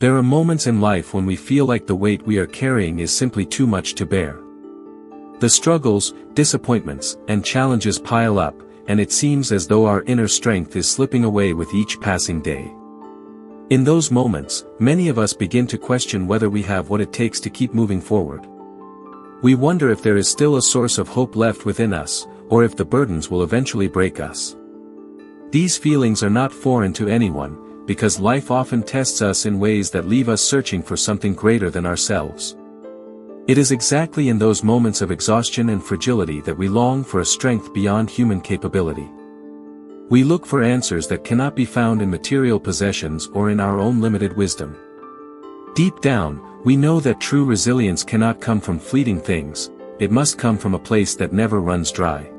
There are moments in life when we feel like the weight we are carrying is simply too much to bear. The struggles, disappointments, and challenges pile up, and it seems as though our inner strength is slipping away with each passing day. In those moments, many of us begin to question whether we have what it takes to keep moving forward. We wonder if there is still a source of hope left within us, or if the burdens will eventually break us. These feelings are not foreign to anyone, because life often tests us in ways that leave us searching for something greater than ourselves. It is exactly in those moments of exhaustion and fragility that we long for a strength beyond human capability. We look for answers that cannot be found in material possessions or in our own limited wisdom. Deep down, we know that true resilience cannot come from fleeting things, it must come from a place that never runs dry.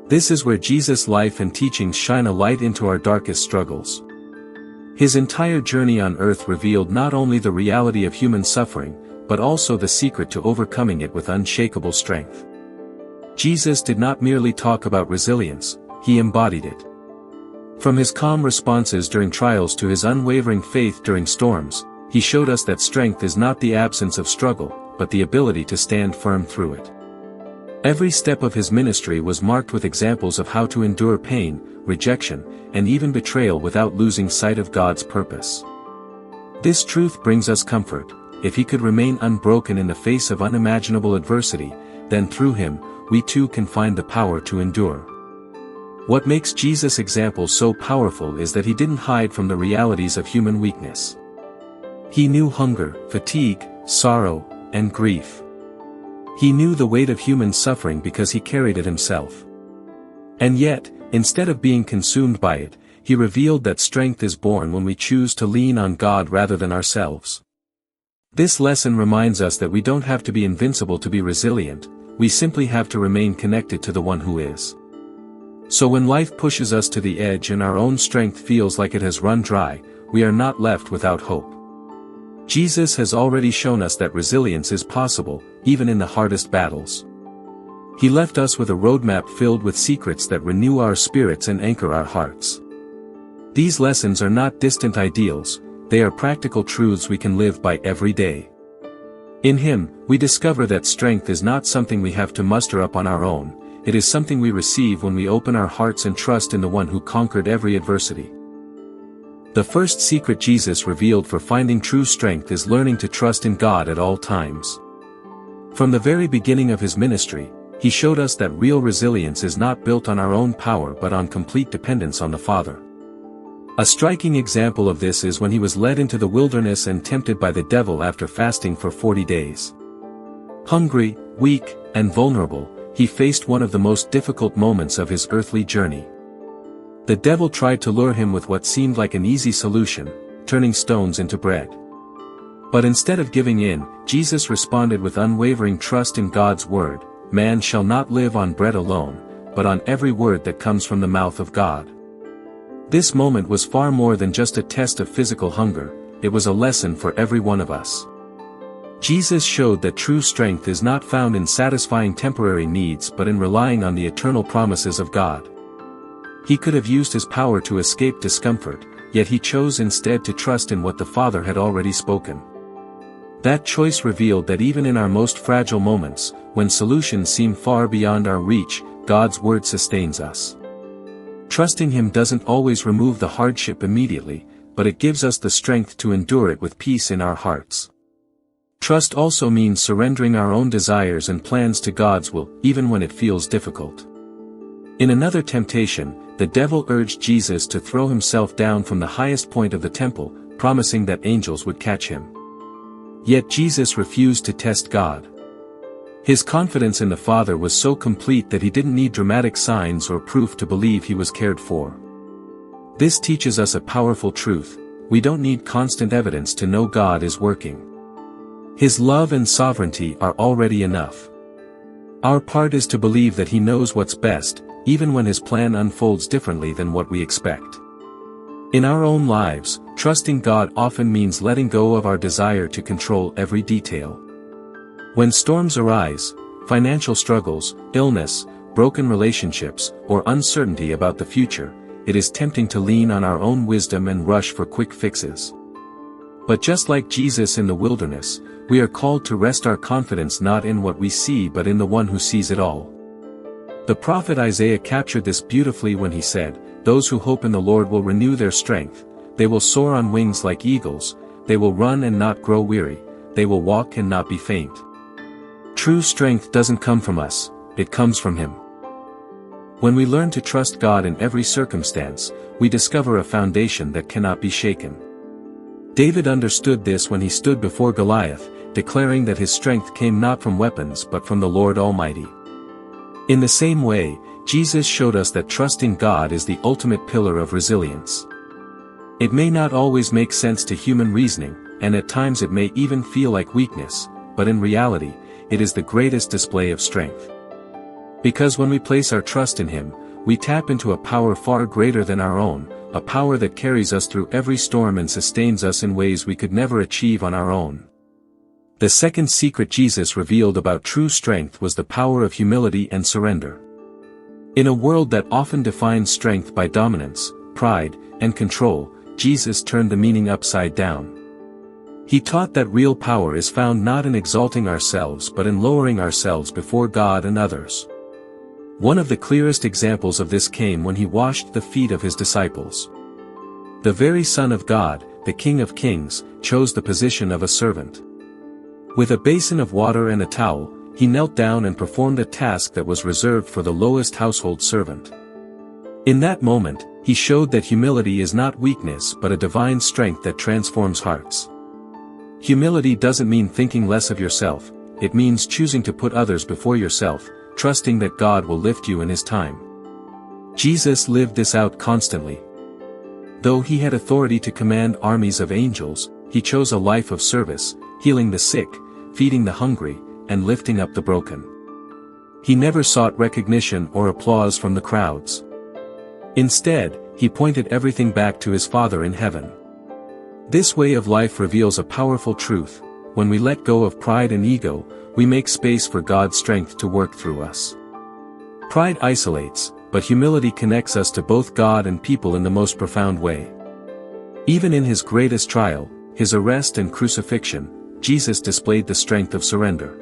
This is where Jesus' life and teachings shine a light into our darkest struggles. His entire journey on earth revealed not only the reality of human suffering, but also the secret to overcoming it with unshakable strength. Jesus did not merely talk about resilience, he embodied it. From his calm responses during trials to his unwavering faith during storms, he showed us that strength is not the absence of struggle, but the ability to stand firm through it. Every step of his ministry was marked with examples of how to endure pain, rejection, and even betrayal without losing sight of God's purpose. This truth brings us comfort. If he could remain unbroken in the face of unimaginable adversity, then through him, we too can find the power to endure. What makes Jesus' example so powerful is that he didn't hide from the realities of human weakness. He knew hunger, fatigue, sorrow, and grief. He knew the weight of human suffering because he carried it himself. And yet, instead of being consumed by it, he revealed that strength is born when we choose to lean on God rather than ourselves. This lesson reminds us that we don't have to be invincible to be resilient, we simply have to remain connected to the one who is. So when life pushes us to the edge and our own strength feels like it has run dry, we are not left without hope. Jesus has already shown us that resilience is possible, even in the hardest battles. He left us with a roadmap filled with secrets that renew our spirits and anchor our hearts. These lessons are not distant ideals, they are practical truths we can live by every day. In him, we discover that strength is not something we have to muster up on our own, it is something we receive when we open our hearts and trust in the one who conquered every adversity. The first secret Jesus revealed for finding true strength is learning to trust in God at all times. From the very beginning of his ministry, he showed us that real resilience is not built on our own power but on complete dependence on the Father. A striking example of this is when he was led into the wilderness and tempted by the devil after fasting for 40 days. Hungry, weak, and vulnerable, he faced one of the most difficult moments of his earthly journey. The devil tried to lure him with what seemed like an easy solution, turning stones into bread. But instead of giving in, Jesus responded with unwavering trust in God's word, "Man shall not live on bread alone, but on every word that comes from the mouth of God." This moment was far more than just a test of physical hunger, it was a lesson for every one of us. Jesus showed that true strength is not found in satisfying temporary needs but in relying on the eternal promises of God. He could have used his power to escape discomfort, yet he chose instead to trust in what the Father had already spoken. That choice revealed that even in our most fragile moments, when solutions seem far beyond our reach, God's word sustains us. Trusting him doesn't always remove the hardship immediately, but it gives us the strength to endure it with peace in our hearts. Trust also means surrendering our own desires and plans to God's will, even when it feels difficult. In another temptation, the devil urged Jesus to throw himself down from the highest point of the temple, promising that angels would catch him. Yet Jesus refused to test God. His confidence in the Father was so complete that he didn't need dramatic signs or proof to believe he was cared for. This teaches us a powerful truth: we don't need constant evidence to know God is working. His love and sovereignty are already enough. Our part is to believe that he knows what's best, even when his plan unfolds differently than what we expect. In our own lives, trusting God often means letting go of our desire to control every detail. When storms arise, financial struggles, illness, broken relationships, or uncertainty about the future, it is tempting to lean on our own wisdom and rush for quick fixes. But just like Jesus in the wilderness, we are called to rest our confidence not in what we see but in the one who sees it all. The prophet Isaiah captured this beautifully when he said, "Those who hope in the Lord will renew their strength, they will soar on wings like eagles, they will run and not grow weary, they will walk and not be faint." True strength doesn't come from us, it comes from Him. When we learn to trust God in every circumstance, we discover a foundation that cannot be shaken. David understood this when he stood before Goliath, declaring that his strength came not from weapons but from the Lord Almighty. In the same way, Jesus showed us that trusting God is the ultimate pillar of resilience. It may not always make sense to human reasoning, and at times it may even feel like weakness, but in reality, it is the greatest display of strength. Because when we place our trust in Him, we tap into a power far greater than our own, a power that carries us through every storm and sustains us in ways we could never achieve on our own. The second secret Jesus revealed about true strength was the power of humility and surrender. In a world that often defines strength by dominance, pride, and control, Jesus turned the meaning upside down. He taught that real power is found not in exalting ourselves but in lowering ourselves before God and others. One of the clearest examples of this came when He washed the feet of His disciples. The very Son of God, the King of Kings, chose the position of a servant. With a basin of water and a towel, He knelt down and performed a task that was reserved for the lowest household servant. In that moment, He showed that humility is not weakness but a divine strength that transforms hearts. Humility doesn't mean thinking less of yourself, it means choosing to put others before yourself, trusting that God will lift you in His time. Jesus lived this out constantly. Though He had authority to command armies of angels, He chose a life of service, healing the sick, feeding the hungry, and lifting up the broken. He never sought recognition or applause from the crowds. Instead, He pointed everything back to His Father in heaven. This way of life reveals a powerful truth: when we let go of pride and ego, we make space for God's strength to work through us. Pride isolates, but humility connects us to both God and people in the most profound way. Even in His greatest trial, His arrest and crucifixion, Jesus displayed the strength of surrender.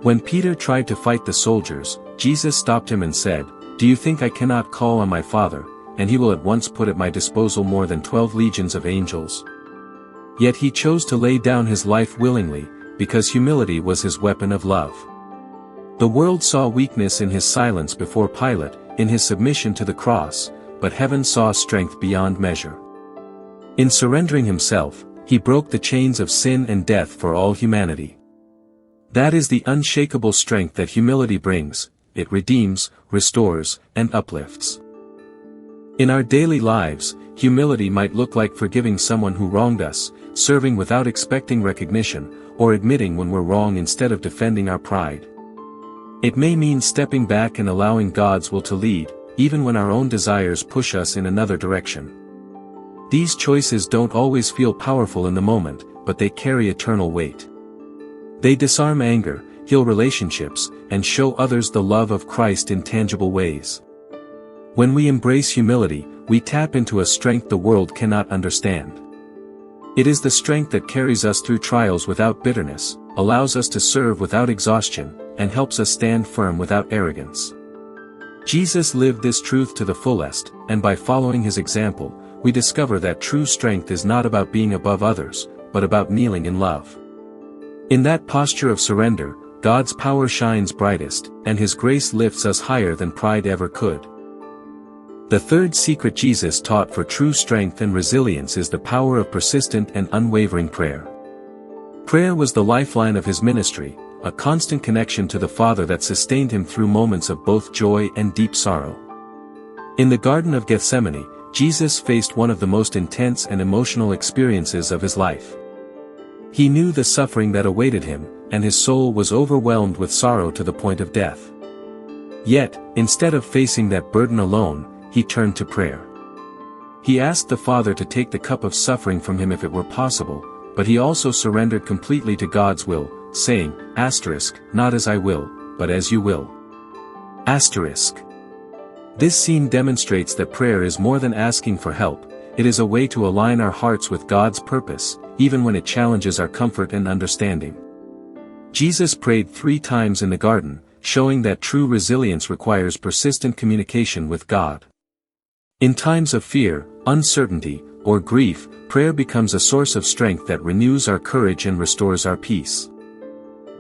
When Peter tried to fight the soldiers, Jesus stopped him and said, "Do you think I cannot call on my Father, and He will at once put at my disposal more than 12 legions of angels?" Yet He chose to lay down His life willingly, because humility was His weapon of love. The world saw weakness in His silence before Pilate, in His submission to the cross, but heaven saw strength beyond measure. In surrendering Himself, He broke the chains of sin and death for all humanity. That is the unshakable strength that humility brings: it redeems, restores, and uplifts. In our daily lives, humility might look like forgiving someone who wronged us, serving without expecting recognition, or admitting when we're wrong instead of defending our pride. It may mean stepping back and allowing God's will to lead, even when our own desires push us in another direction. These choices don't always feel powerful in the moment, but they carry eternal weight. They disarm anger, heal relationships, and show others the love of Christ in tangible ways. When we embrace humility, we tap into a strength the world cannot understand. It is the strength that carries us through trials without bitterness, allows us to serve without exhaustion, and helps us stand firm without arrogance. Jesus lived this truth to the fullest, and by following His example, we discover that true strength is not about being above others, but about kneeling in love. In that posture of surrender, God's power shines brightest, and His grace lifts us higher than pride ever could. The third secret Jesus taught for true strength and resilience is the power of persistent and unwavering prayer. Prayer was the lifeline of His ministry, a constant connection to the Father that sustained Him through moments of both joy and deep sorrow. In the Garden of Gethsemane, Jesus faced one of the most intense and emotional experiences of His life. He knew the suffering that awaited Him, and His soul was overwhelmed with sorrow to the point of death. Yet, instead of facing that burden alone, He turned to prayer. He asked the Father to take the cup of suffering from Him if it were possible, but He also surrendered completely to God's will, saying, "Not as I will, but as you will." This scene demonstrates that prayer is more than asking for help, it is a way to align our hearts with God's purpose, even when it challenges our comfort and understanding. Jesus prayed 3 times in the garden, showing that true resilience requires persistent communication with God. In times of fear, uncertainty, or grief, prayer becomes a source of strength that renews our courage and restores our peace.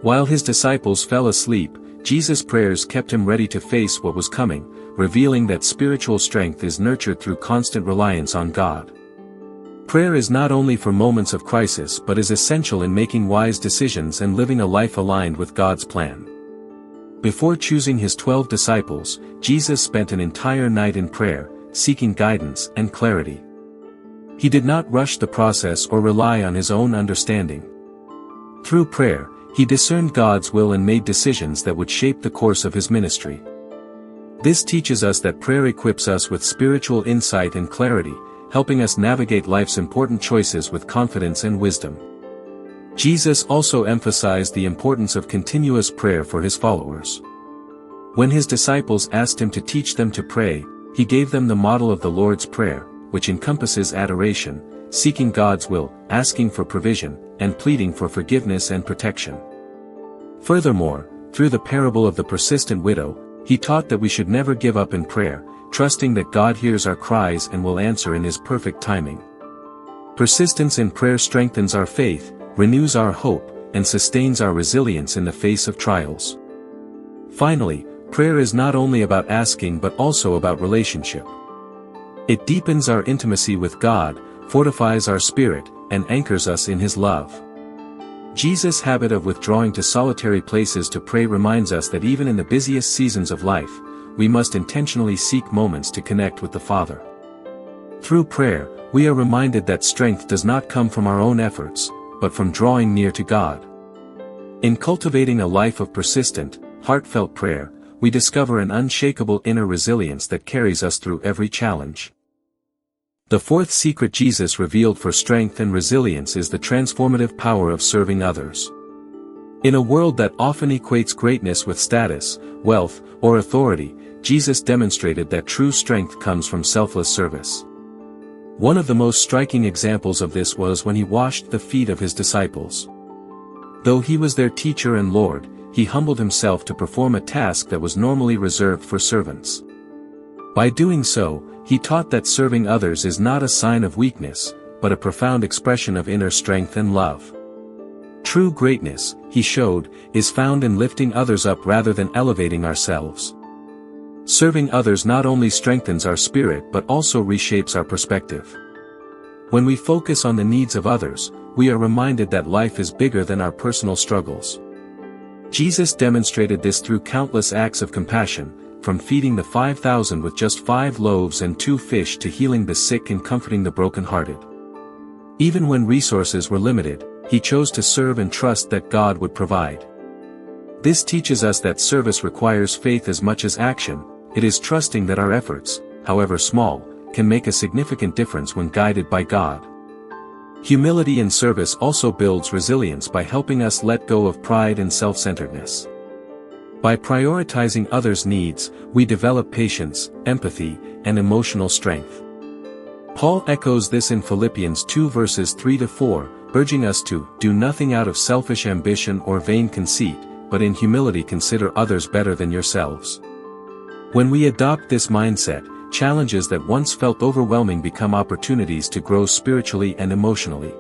While his disciples fell asleep, Jesus' prayers kept him ready to face what was coming, revealing that spiritual strength is nurtured through constant reliance on God. Prayer is not only for moments of crisis but is essential in making wise decisions and living a life aligned with God's plan. Before choosing his 12 disciples, Jesus spent an entire night in prayer, seeking guidance and clarity. He did not rush the process or rely on his own understanding. Through prayer, he discerned God's will and made decisions that would shape the course of his ministry. This teaches us that prayer equips us with spiritual insight and clarity, helping us navigate life's important choices with confidence and wisdom. Jesus also emphasized the importance of continuous prayer for his followers. When his disciples asked him to teach them to pray, he gave them the model of the Lord's Prayer, which encompasses adoration, seeking God's will, asking for provision, and pleading for forgiveness and protection. Furthermore, through the parable of the persistent widow, he taught that we should never give up in prayer, trusting that God hears our cries and will answer in his perfect timing. Persistence in prayer strengthens our faith, renews our hope, and sustains our resilience in the face of trials. Finally, prayer is not only about asking but also about relationship. It deepens our intimacy with God, fortifies our spirit, and anchors us in his love. Jesus' habit of withdrawing to solitary places to pray reminds us that even in the busiest seasons of life, we must intentionally seek moments to connect with the Father. Through prayer, we are reminded that strength does not come from our own efforts, but from drawing near to God. In cultivating a life of persistent, heartfelt prayer, we discover an unshakable inner resilience that carries us through every challenge. The fourth secret Jesus revealed for strength and resilience is the transformative power of serving others. In a world that often equates greatness with status, wealth, or authority, Jesus demonstrated that true strength comes from selfless service. One of the most striking examples of this was when he washed the feet of his disciples. Though he was their teacher and Lord, he humbled himself to perform a task that was normally reserved for servants. By doing so, he taught that serving others is not a sign of weakness, but a profound expression of inner strength and love. True greatness, he showed, is found in lifting others up rather than elevating ourselves. Serving others not only strengthens our spirit but also reshapes our perspective. When we focus on the needs of others, we are reminded that life is bigger than our personal struggles. Jesus demonstrated this through countless acts of compassion, from feeding the 5,000 with just 5 loaves and 2 fish to healing the sick and comforting the brokenhearted. Even when resources were limited, he chose to serve and trust that God would provide. This teaches us that service requires faith as much as action. It is trusting that our efforts, however small, can make a significant difference when guided by God. Humility in service also builds resilience by helping us let go of pride and self-centeredness. By prioritizing others' needs, we develop patience, empathy, and emotional strength. Paul echoes this in Philippians 2 verses 3-4, urging us to do nothing out of selfish ambition or vain conceit, but in humility consider others better than yourselves. When we adopt this mindset, challenges that once felt overwhelming become opportunities to grow spiritually and emotionally.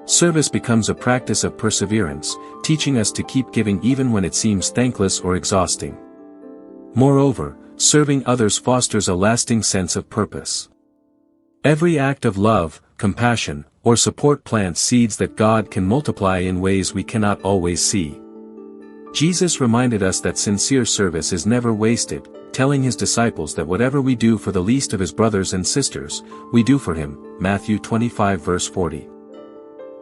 Service becomes a practice of perseverance, teaching us to keep giving even when it seems thankless or exhausting. Moreover, serving others fosters a lasting sense of purpose. Every act of love, compassion, or support plants seeds that God can multiply in ways we cannot always see. Jesus reminded us that sincere service is never wasted, telling his disciples that whatever we do for the least of his brothers and sisters, we do for him, Matthew 25 verse 40.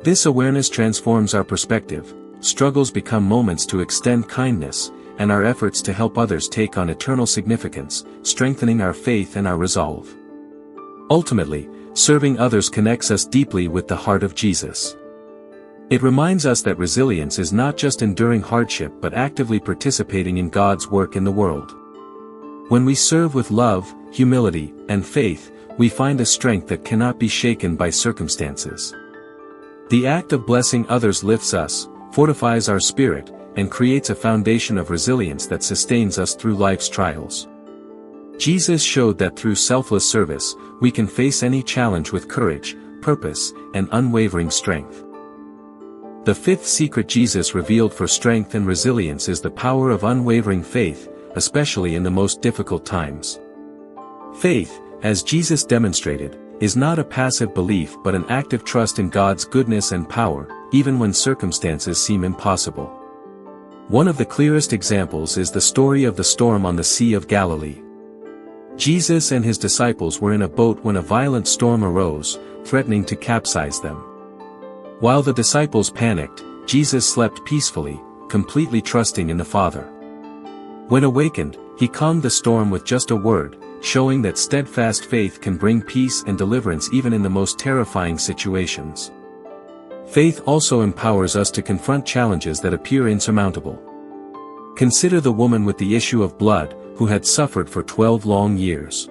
This awareness transforms our perspective, struggles become moments to extend kindness, and our efforts to help others take on eternal significance, strengthening our faith and our resolve. Ultimately, serving others connects us deeply with the heart of Jesus. It reminds us that resilience is not just enduring hardship but actively participating in God's work in the world. When we serve with love, humility, and faith, we find a strength that cannot be shaken by circumstances. The act of blessing others lifts us, fortifies our spirit, and creates a foundation of resilience that sustains us through life's trials. Jesus showed that through selfless service, we can face any challenge with courage, purpose, and unwavering strength. The fifth secret Jesus revealed for strength and resilience is the power of unwavering faith, especially in the most difficult times. Faith, as Jesus demonstrated, is not a passive belief but an active trust in God's goodness and power, even when circumstances seem impossible. One of the clearest examples is the story of the storm on the Sea of Galilee. Jesus and his disciples were in a boat when a violent storm arose, threatening to capsize them. While the disciples panicked, Jesus slept peacefully, completely trusting in the Father. When awakened, he calmed the storm with just a word, showing that steadfast faith can bring peace and deliverance even in the most terrifying situations. Faith also empowers us to confront challenges that appear insurmountable. Consider the woman with the issue of blood, who had suffered for 12 long years.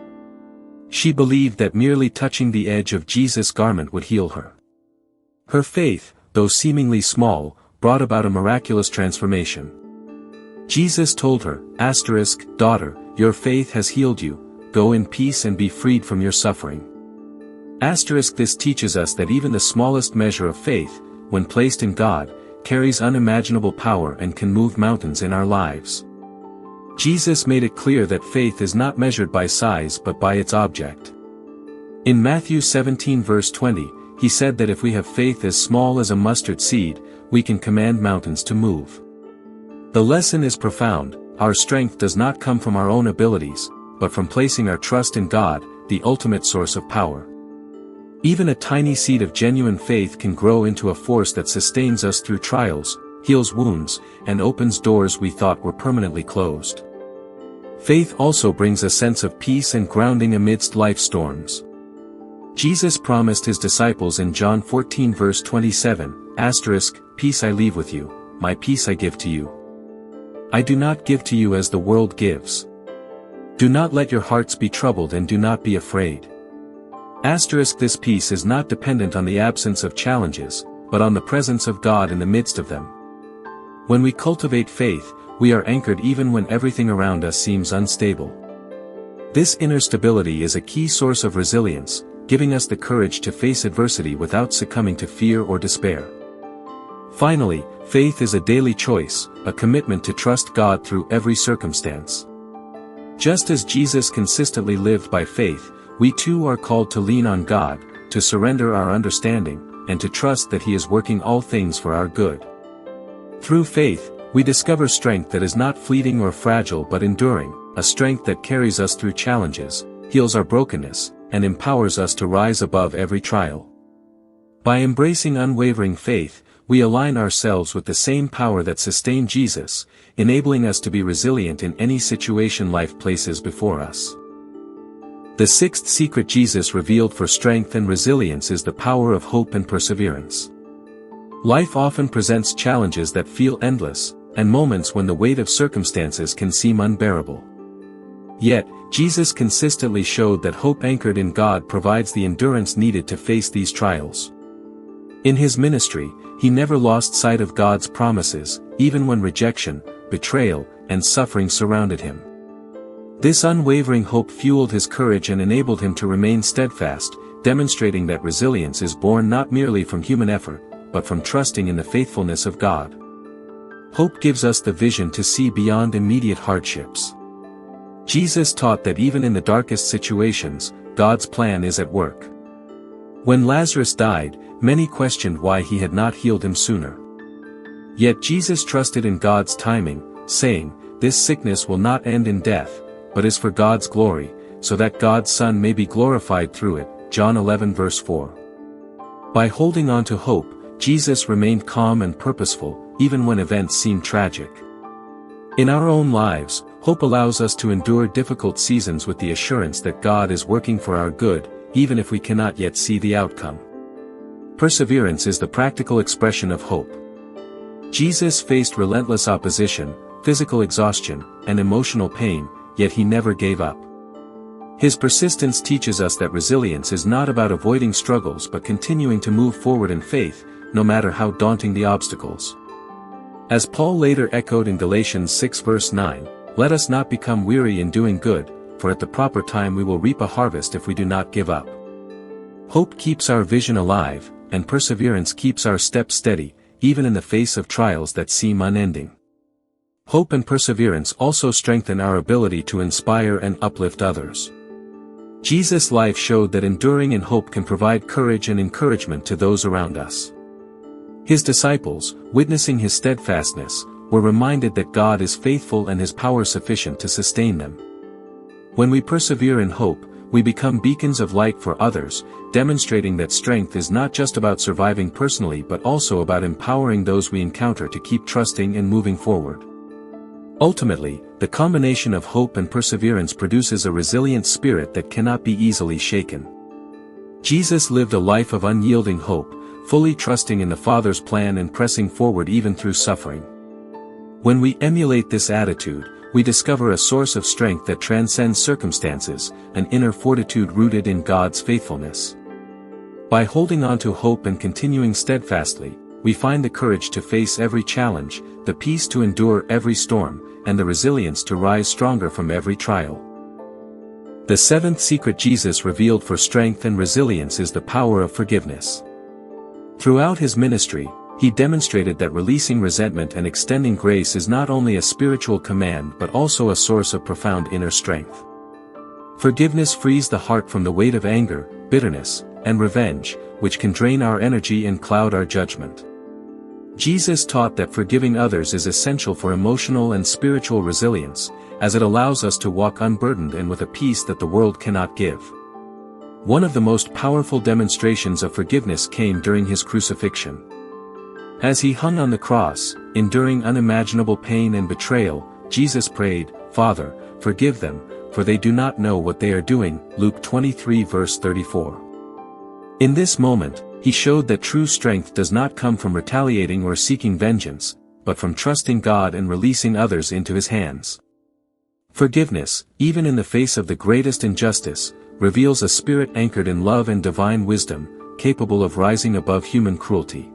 She believed that merely touching the edge of Jesus' garment would heal her. Her faith, though seemingly small, brought about a miraculous transformation. Jesus told her, "Daughter, your faith has healed you, go in peace and be freed from your suffering." This teaches us that even the smallest measure of faith, when placed in God, carries unimaginable power and can move mountains in our lives. Jesus made it clear that faith is not measured by size but by its object. In Matthew 17 verse 20, he said that if we have faith as small as a mustard seed, we can command mountains to move. The lesson is profound. Our strength does not come from our own abilities, but from placing our trust in God, the ultimate source of power. Even a tiny seed of genuine faith can grow into a force that sustains us through trials, heals wounds, and opens doors we thought were permanently closed. Faith also brings a sense of peace and grounding amidst life storms. Jesus promised his disciples in John 14 verse 27, "Peace I leave with you, my peace I give to you. I do not give to you as the world gives. Do not let your hearts be troubled and do not be afraid." This peace is not dependent on the absence of challenges, but on the presence of God in the midst of them. When we cultivate faith, we are anchored even when everything around us seems unstable. This inner stability is a key source of resilience, giving us the courage to face adversity without succumbing to fear or despair. Finally, faith is a daily choice, a commitment to trust God through every circumstance. Just as Jesus consistently lived by faith, we too are called to lean on God, to surrender our understanding, and to trust that He is working all things for our good. Through faith, we discover strength that is not fleeting or fragile but enduring, a strength that carries us through challenges, heals our brokenness, and empowers us to rise above every trial. By embracing unwavering faith, we align ourselves with the same power that sustained Jesus, enabling us to be resilient in any situation life places before us. The sixth secret Jesus revealed for strength and resilience is the power of hope and perseverance. Life often presents challenges that feel endless, and moments when the weight of circumstances can seem unbearable. Yet, Jesus consistently showed that hope anchored in God provides the endurance needed to face these trials. In his ministry, he never lost sight of God's promises, even when rejection, betrayal, and suffering surrounded him. This unwavering hope fueled his courage and enabled him to remain steadfast, demonstrating that resilience is born not merely from human effort, but from trusting in the faithfulness of God. Hope gives us the vision to see beyond immediate hardships. Jesus taught that even in the darkest situations, God's plan is at work. When Lazarus died, many questioned why he had not healed him sooner. Yet Jesus trusted in God's timing, saying, "This sickness will not end in death, but is for God's glory, so that God's Son may be glorified through it." John 11 verse 4. By holding on to hope, Jesus remained calm and purposeful, even when events seemed tragic. In our own lives, hope allows us to endure difficult seasons with the assurance that God is working for our good, even if we cannot yet see the outcome. Perseverance is the practical expression of hope. Jesus faced relentless opposition, physical exhaustion, and emotional pain, yet he never gave up. His persistence teaches us that resilience is not about avoiding struggles but continuing to move forward in faith, no matter how daunting the obstacles. As Paul later echoed in Galatians 6 verse 9, "Let us not become weary in doing good, for at the proper time we will reap a harvest if we do not give up." Hope keeps our vision alive, and perseverance keeps our steps steady, even in the face of trials that seem unending. Hope and perseverance also strengthen our ability to inspire and uplift others. Jesus' life showed that enduring in hope can provide courage and encouragement to those around us. His disciples, witnessing his steadfastness, were reminded that God is faithful and his power sufficient to sustain them. When we persevere in hope, we become beacons of light for others, demonstrating that strength is not just about surviving personally but also about empowering those we encounter to keep trusting and moving forward. Ultimately, the combination of hope and perseverance produces a resilient spirit that cannot be easily shaken. Jesus lived a life of unyielding hope, fully trusting in the Father's plan and pressing forward even through suffering. When we emulate this attitude, we discover a source of strength that transcends circumstances, an inner fortitude rooted in God's faithfulness. By holding on to hope and continuing steadfastly, we find the courage to face every challenge, the peace to endure every storm, and the resilience to rise stronger from every trial. The seventh secret Jesus revealed for strength and resilience is the power of forgiveness. Throughout his ministry, he demonstrated that releasing resentment and extending grace is not only a spiritual command but also a source of profound inner strength. Forgiveness frees the heart from the weight of anger, bitterness, and revenge, which can drain our energy and cloud our judgment. Jesus taught that forgiving others is essential for emotional and spiritual resilience, as it allows us to walk unburdened and with a peace that the world cannot give. One of the most powerful demonstrations of forgiveness came during his crucifixion. As he hung on the cross, enduring unimaginable pain and betrayal, Jesus prayed, "Father, forgive them, for they do not know what they are doing." Luke 23 verse 34. In this moment, he showed that true strength does not come from retaliating or seeking vengeance, but from trusting God and releasing others into his hands. Forgiveness, even in the face of the greatest injustice, reveals a spirit anchored in love and divine wisdom, capable of rising above human cruelty.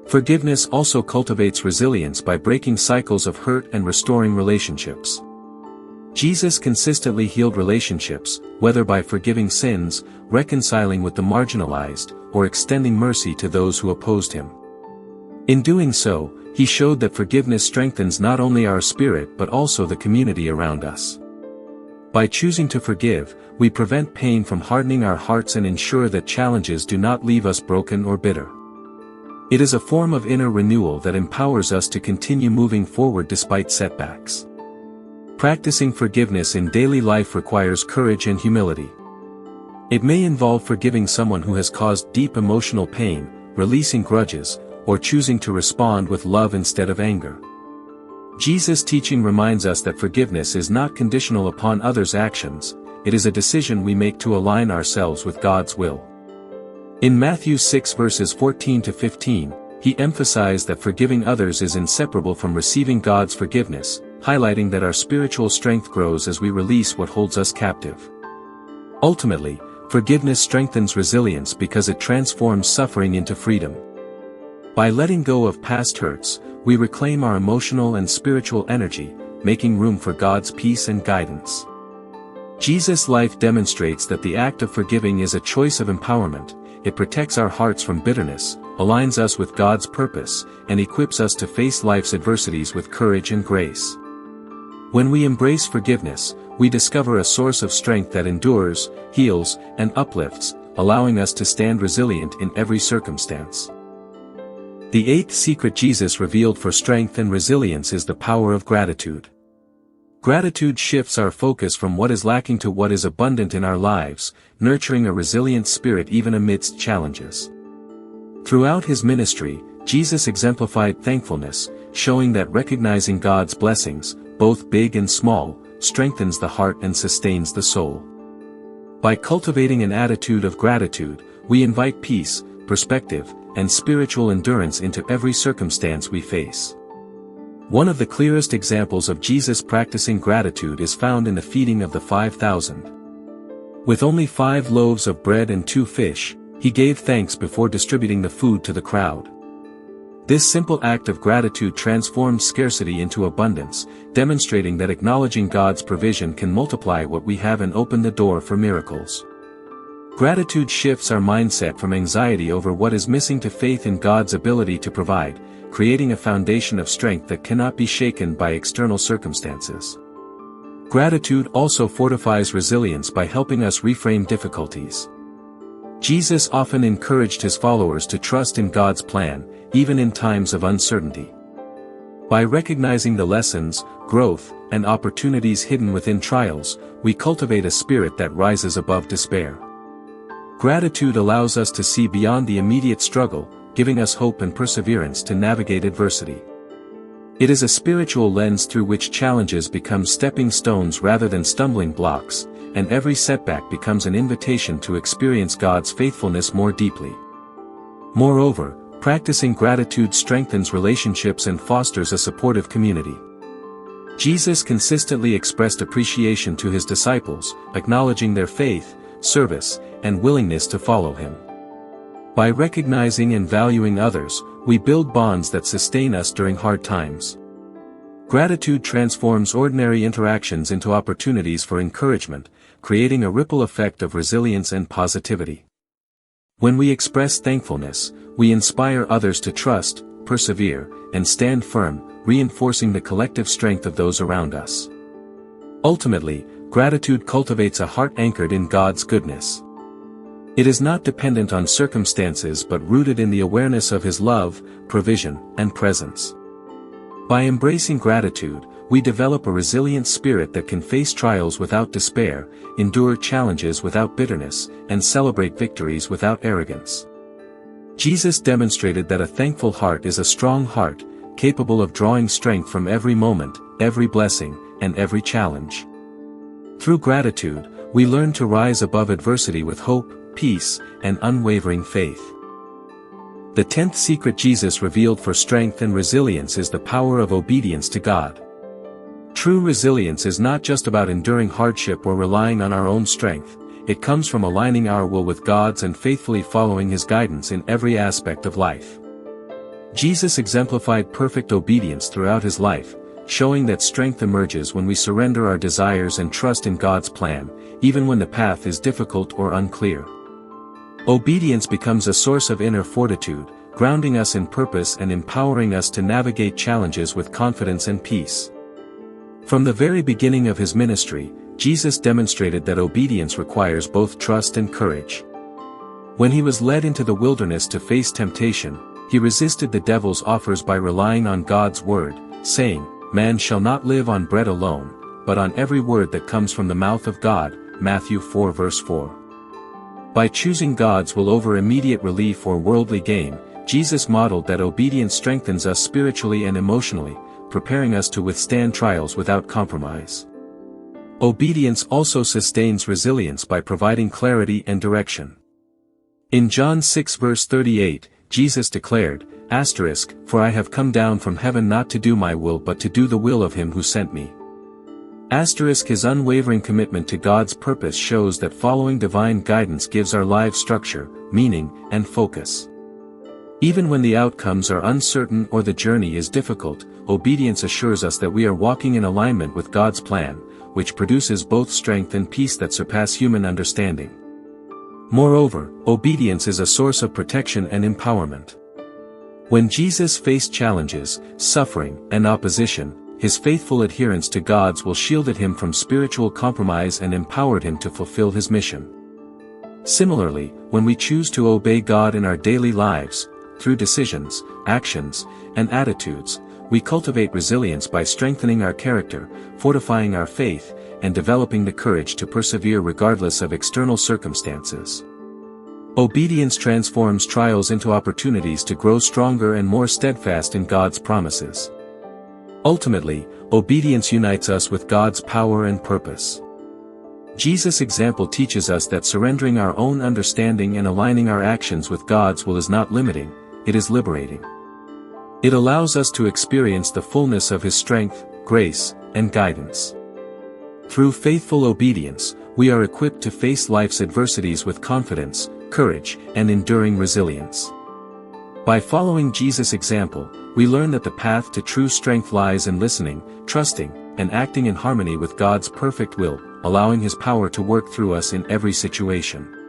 Forgiveness also cultivates resilience by breaking cycles of hurt and restoring relationships. Jesus consistently healed relationships, whether by forgiving sins, reconciling with the marginalized, or extending mercy to those who opposed him. In doing so, he showed that forgiveness strengthens not only our spirit but also the community around us. By choosing to forgive, we prevent pain from hardening our hearts and ensure that challenges do not leave us broken or bitter. It is a form of inner renewal that empowers us to continue moving forward despite setbacks. Practicing forgiveness in daily life requires courage and humility. It may involve forgiving someone who has caused deep emotional pain, releasing grudges, or choosing to respond with love instead of anger. Jesus' teaching reminds us that forgiveness is not conditional upon others' actions, it is a decision we make to align ourselves with God's will. In Matthew 6 verses 14 to 15, he emphasized that forgiving others is inseparable from receiving God's forgiveness, highlighting that our spiritual strength grows as we release what holds us captive. Ultimately, forgiveness strengthens resilience because it transforms suffering into freedom. By letting go of past hurts, we reclaim our emotional and spiritual energy, making room for God's peace and guidance. Jesus' life demonstrates that the act of forgiving is a choice of empowerment. It protects our hearts from bitterness, aligns us with God's purpose, and equips us to face life's adversities with courage and grace. When we embrace forgiveness, we discover a source of strength that endures, heals, and uplifts, allowing us to stand resilient in every circumstance. The eighth secret Jesus revealed for strength and resilience is the power of gratitude. Gratitude shifts our focus from what is lacking to what is abundant in our lives, nurturing a resilient spirit even amidst challenges. Throughout his ministry, Jesus exemplified thankfulness, showing that recognizing God's blessings, both big and small, strengthens the heart and sustains the soul. By cultivating an attitude of gratitude, we invite peace, perspective, and spiritual endurance into every circumstance we face. One of the clearest examples of Jesus practicing gratitude is found in the feeding of the 5,000. With only 5 loaves of bread and 2 fish, He gave thanks before distributing the food to the crowd. This simple act of gratitude transformed scarcity into abundance, demonstrating that acknowledging God's provision can multiply what we have and open the door for miracles. Gratitude shifts our mindset from anxiety over what is missing to faith in God's ability to provide, creating a foundation of strength that cannot be shaken by external circumstances. Gratitude also fortifies resilience by helping us reframe difficulties. Jesus often encouraged his followers to trust in God's plan, even in times of uncertainty. By recognizing the lessons, growth, and opportunities hidden within trials, we cultivate a spirit that rises above despair. Gratitude allows us to see beyond the immediate struggle, giving us hope and perseverance to navigate adversity. It is a spiritual lens through which challenges become stepping stones rather than stumbling blocks, and every setback becomes an invitation to experience God's faithfulness more deeply. Moreover, practicing gratitude strengthens relationships and fosters a supportive community. Jesus consistently expressed appreciation to his disciples, acknowledging their faith, service, and willingness to follow him. By recognizing and valuing others, we build bonds that sustain us during hard times. Gratitude transforms ordinary interactions into opportunities for encouragement, creating a ripple effect of resilience and positivity. When we express thankfulness, we inspire others to trust, persevere, and stand firm, reinforcing the collective strength of those around us. Ultimately, gratitude cultivates a heart anchored in God's goodness. It is not dependent on circumstances but rooted in the awareness of his love, provision, and presence. By embracing gratitude, we develop a resilient spirit that can face trials without despair, endure challenges without bitterness, and celebrate victories without arrogance. Jesus demonstrated that a thankful heart is a strong heart, capable of drawing strength from every moment, every blessing, and every challenge. Through gratitude, we learn to rise above adversity with hope, peace, and unwavering faith. The 10th secret Jesus revealed for strength and resilience is the power of obedience to God. True resilience is not just about enduring hardship or relying on our own strength, it comes from aligning our will with God's and faithfully following his guidance in every aspect of life. Jesus exemplified perfect obedience throughout his life, showing that strength emerges when we surrender our desires and trust in God's plan, even when the path is difficult or unclear. Obedience becomes a source of inner fortitude, grounding us in purpose and empowering us to navigate challenges with confidence and peace. From the very beginning of his ministry, Jesus demonstrated that obedience requires both trust and courage. When he was led into the wilderness to face temptation, he resisted the devil's offers by relying on God's word, saying, "Man shall not live on bread alone, but on every word that comes from the mouth of God." Matthew 4 verse 4. By choosing God's will over immediate relief or worldly gain, Jesus modeled that obedience strengthens us spiritually and emotionally, preparing us to withstand trials without compromise. Obedience also sustains resilience by providing clarity and direction. In John 6 verse 38, Jesus declared, "For I have come down from heaven not to do my will but to do the will of him who sent me." His unwavering commitment to God's purpose shows that following divine guidance gives our lives structure, meaning, and focus. Even when the outcomes are uncertain or the journey is difficult, obedience assures us that we are walking in alignment with God's plan, which produces both strength and peace that surpass human understanding. Moreover, obedience is a source of protection and empowerment. When Jesus faced challenges, suffering, and opposition, his faithful adherence to God's will shielded him from spiritual compromise and empowered him to fulfill his mission. Similarly, when we choose to obey God in our daily lives, through decisions, actions, and attitudes, we cultivate resilience by strengthening our character, fortifying our faith, and developing the courage to persevere regardless of external circumstances. Obedience transforms trials into opportunities to grow stronger and more steadfast in God's promises. Ultimately, obedience unites us with God's power and purpose. Jesus' example teaches us that surrendering our own understanding and aligning our actions with God's will is not limiting, it is liberating. It allows us to experience the fullness of his strength, grace, and guidance. Through faithful obedience, we are equipped to face life's adversities with confidence, courage, and enduring resilience. By following Jesus' example, we learn that the path to true strength lies in listening, trusting, and acting in harmony with God's perfect will, allowing His power to work through us in every situation.